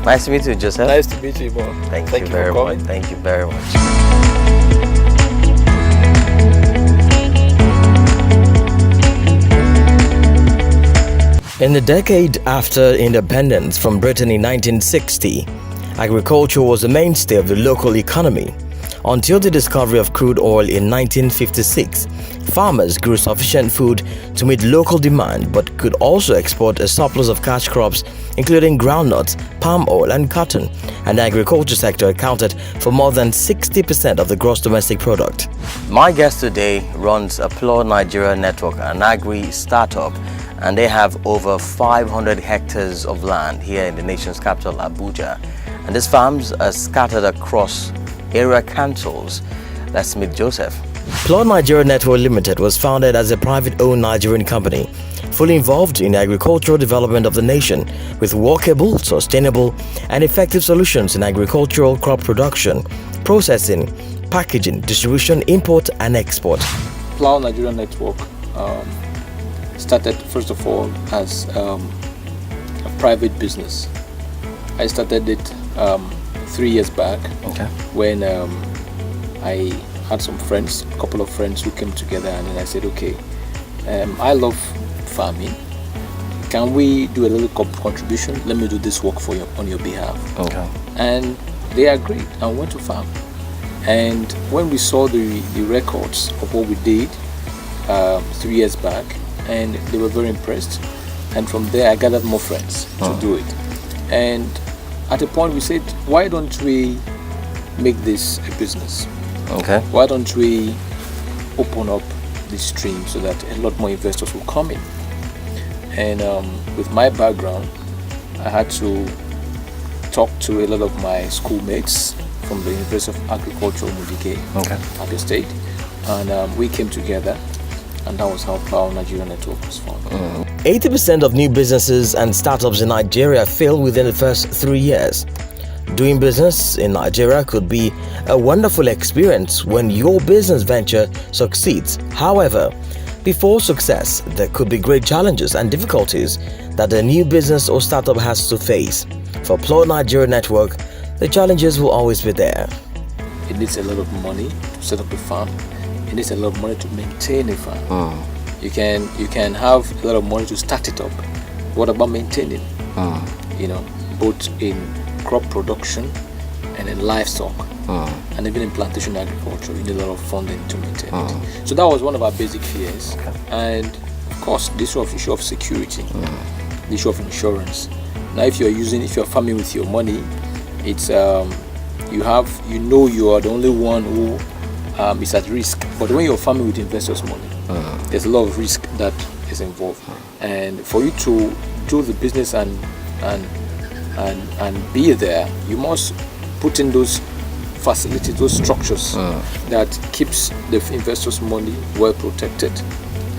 Nice to meet you, Joseph. Nice to meet you, Mo. Thank you very much. Thank you very much. In the decade after independence from Britain in 1960, agriculture was the mainstay of the local economy. Until the discovery of crude oil in 1956, farmers grew sufficient food to meet local demand but could also export a surplus of cash crops including groundnuts, palm oil and cotton, and the agriculture sector accounted for more than 60% of the gross domestic product. My guest today runs Applaud Nigeria Network, an agri startup, and they have over 500 hectares of land here in the nation's capital, Abuja. And these farms are scattered across area councils. Let's meet Joseph. Applaud Nigeria Network Limited was founded as a private-owned Nigerian company, fully involved in the agricultural development of the nation, with workable, sustainable, and effective solutions in agricultural crop production, processing, packaging, distribution, import, and export. Applaud Nigeria Network started, first of all, as a private business. I started it 3 years back, when I had some friends, a couple of friends who came together, and then I said, okay, I love farming. Can we do a little contribution? Let me do this work for you on your behalf. And they agreed and went to farm. And when we saw the records of what we did 3 years back, and they were very impressed. And from there, I gathered more friends to do it. And at a point, we said, why don't we make this a business? Why don't we open up the stream so that a lot more investors will come in? And with my background, I had to talk to a lot of my schoolmates from the University of Agriculture, Mudike, Abia State, and we came together, and that was how Applaud Nigeria Network was formed. 80% of new businesses and startups in Nigeria fail within the first 3 years. Doing business in Nigeria could be a wonderful experience when your business venture succeeds. However, before success, there could be great challenges and difficulties that the new business or startup has to face. For Applaud Nigeria Network, the challenges will always be there. It needs a lot of money to set up a farm. It needs a lot of money to maintain a farm. You can have a lot of money to start it up. What about maintaining? You know, both in crop production and in livestock, and even in plantation agriculture, you need a lot of funding to maintain it. So that was one of our basic fears, and of course, this issue of security, the issue of insurance. Now, if you're farming with your money, it's you are the only one who is at risk. But when you're farming with investors' money, there's a lot of risk that is involved, and for you to do the business and be there, you must put in those facilities, those structures that keeps the investors' money well protected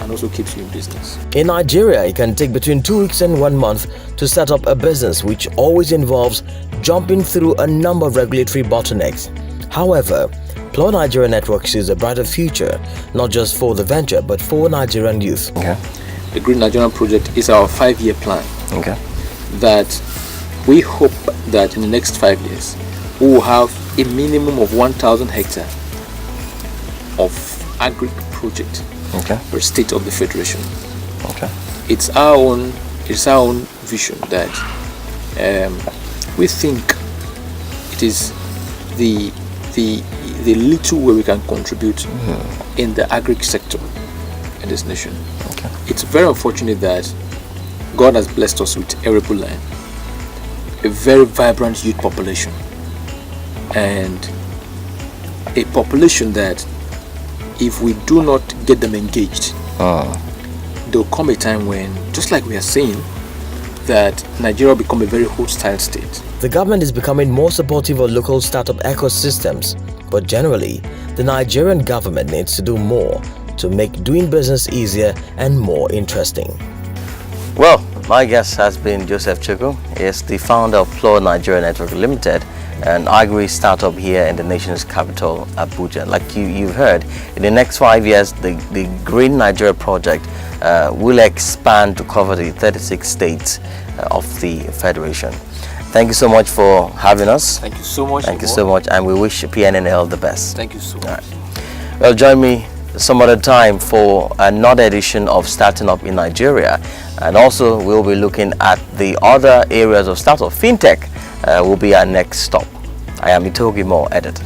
and also keeps you in business. In Nigeria, it can take between 2 weeks and 1 month to set up a business, which always involves jumping through a number of regulatory bottlenecks. However, Applaud Nigeria Network sees a brighter future, not just for the venture, but for Nigerian youth. The Green Nigerian Project is our 5-year plan. That we hope that in the next 5 years, we will have a minimum of 1,000 hectares of agri project per state of the federation. It's our own vision that we think it is the little way we can contribute in the agri sector in this nation. It's very unfortunate that God has blessed us with arable land, a very vibrant youth population, and a population that if we do not get them engaged, there'll come a time when, just like we are saying, that Nigeria will become a very hostile state. The government is becoming more supportive of local startup ecosystems, but generally, the Nigerian government needs to do more to make doing business easier and more interesting. Well, my guest has been Joseph Chukwu. He is the founder of Applaud Nigeria Network Limited, an agri startup here in the nation's capital, Abuja. Like you've heard, in the next 5 years, the Green Nigeria project will expand to cover the 36 states of the Federation. Thank you so much for having us. Thank you so much. Thank you so much, and we wish PNNL the best. Thank you so much. Well, join me some other time for another edition of Starting Up in Nigeria, and also we'll be looking at the other areas of startup. Fintech will be our next stop. I am Itogi Mo, editor.